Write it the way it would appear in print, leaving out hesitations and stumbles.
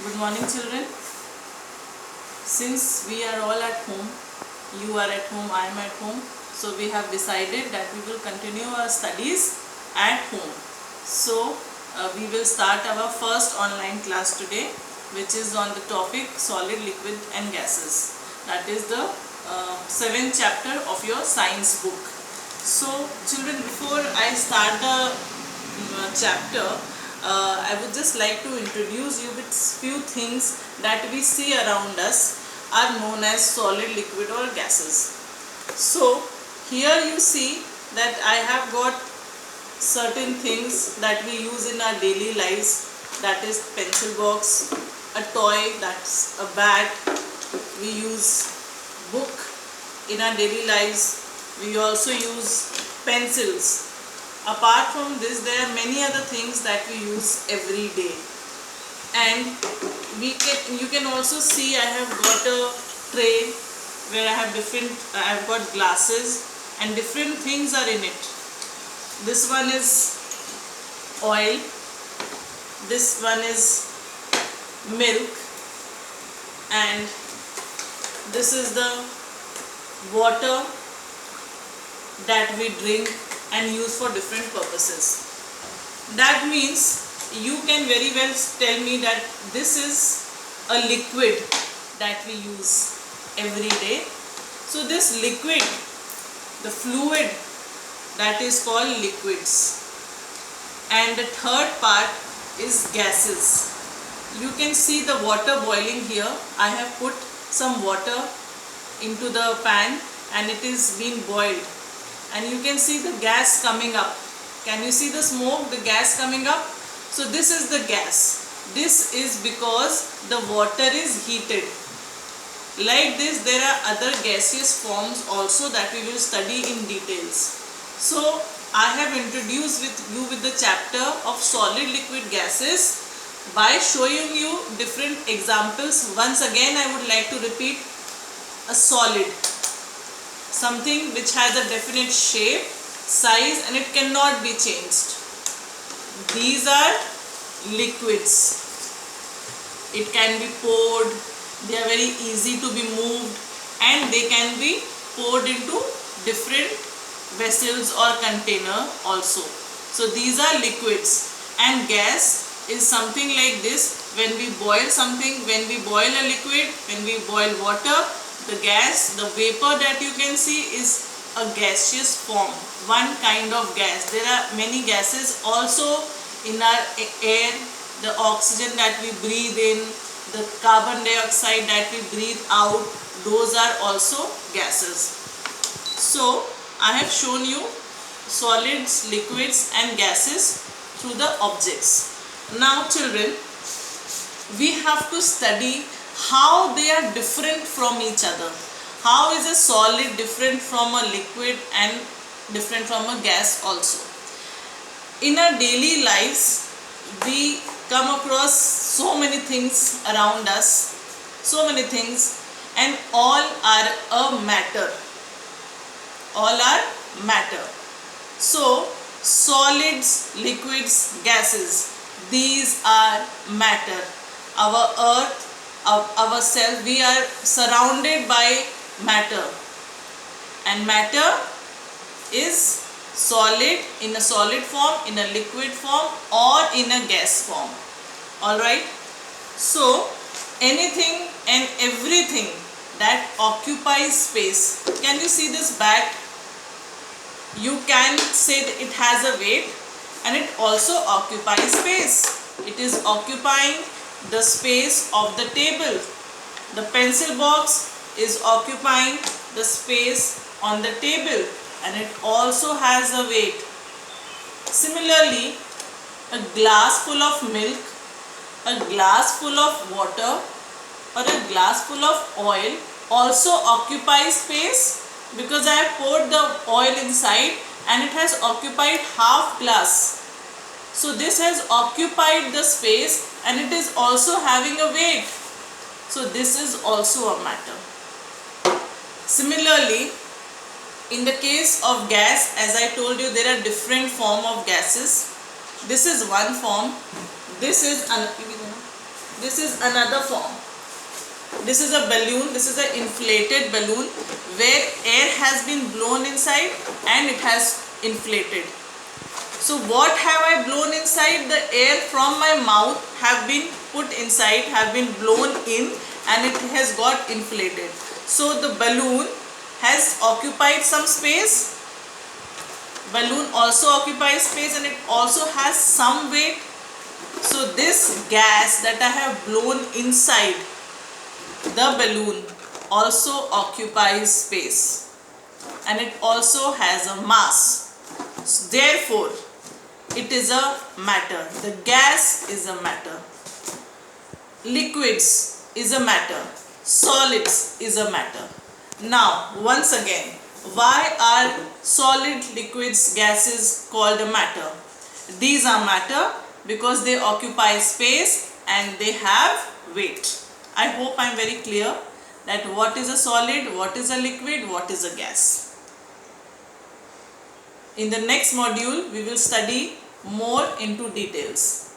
Good morning, children. Since we are all at home, you are at home, I am at home, so we have decided that we will continue our studies at home. So, we will start our first online class today, which is on the topic solid, liquid and gases. That is the 7th chapter of your science book. So, children, before I start the chapter, I would just like to introduce you with few things that we see around us are known as solid, liquid or gases. So here you see that I have got certain things that we use in our daily lives, that is pencil box, a toy, that's a bat, we use book in our daily lives, we also use pencils. Apart from this, there are many other things that we use every day, and you can also see I have got a tray where I have got glasses and different things are in it. This one is oil, this one is milk, and this is the water that we drink and use for different purposes. That means you can very well tell me that this is a liquid that we use every day. So this liquid, the fluid, that is called liquids. And the third part is gases. You can see the water boiling here. I have put some water into the pan and it is being boiled. And you can see the gas coming up. Can you see the smoke, the gas coming up? So this is the gas. This is because the water is heated. Like this, there are other gaseous forms also that we will study in details. So I have introduced you with the chapter of solid, liquid, gases by showing you different examples. Once again, I would like to repeat: a solid, something which has a definite shape, size, and it cannot be changed. These are liquids. It can be poured, they are very easy to be moved, and they can be poured into different vessels or container also. So these are liquids. And gas is something like this: when we boil something, when we boil a liquid, when we boil water, the gas, the vapor that you can see is a gaseous form, one kind of gas. There are many gases also in our air, the oxygen that we breathe in, the carbon dioxide that we breathe out, those are also gases. So I have shown you solids, liquids and gases through the objects. Now children, we have to study how they are different from each other. How is a solid different from a liquid and different from a gas also? In our daily lives, we come across so many things around us, so many things, and all are a matter. All are matter. So, solids, liquids, gases, these are matter. Our earth, ourselves, we are surrounded by matter, and matter is solid, in a solid form, in a liquid form or in a gas form. Alright, so anything and everything that occupies space. Can you see this bat? You can say that it has a weight and it also occupies space. It is occupying the space of the table. The pencil box is occupying the space on the table and it also has a weight. Similarly, a glass full of milk, a glass full of water or a glass full of oil also occupies space, because I have poured the oil inside and it has occupied half glass. So this has occupied the space and it is also having a weight. So this is also a matter. Similarly, in the case of gas, as I told you, there are different forms of gases. This is one form. This is another. This is another form. This is a balloon. This is an inflated balloon where air has been blown inside and it has inflated. So what have I blown inside? The air from my mouth have been put inside, have been blown in, and it has got inflated. So the balloon has occupied some space. Balloon also occupies space and it also has some weight. So this gas that I have blown inside the balloon also occupies space and it also has a mass. Therefore, it is a matter. The gas is a matter. Liquids is a matter. Solids is a matter. Now, once again, why are solid, liquids, gases called a matter? These are matter because they occupy space and they have weight. I hope I am very clear that what is a solid, what is a liquid, what is a gas. In the next module, we will study more into details.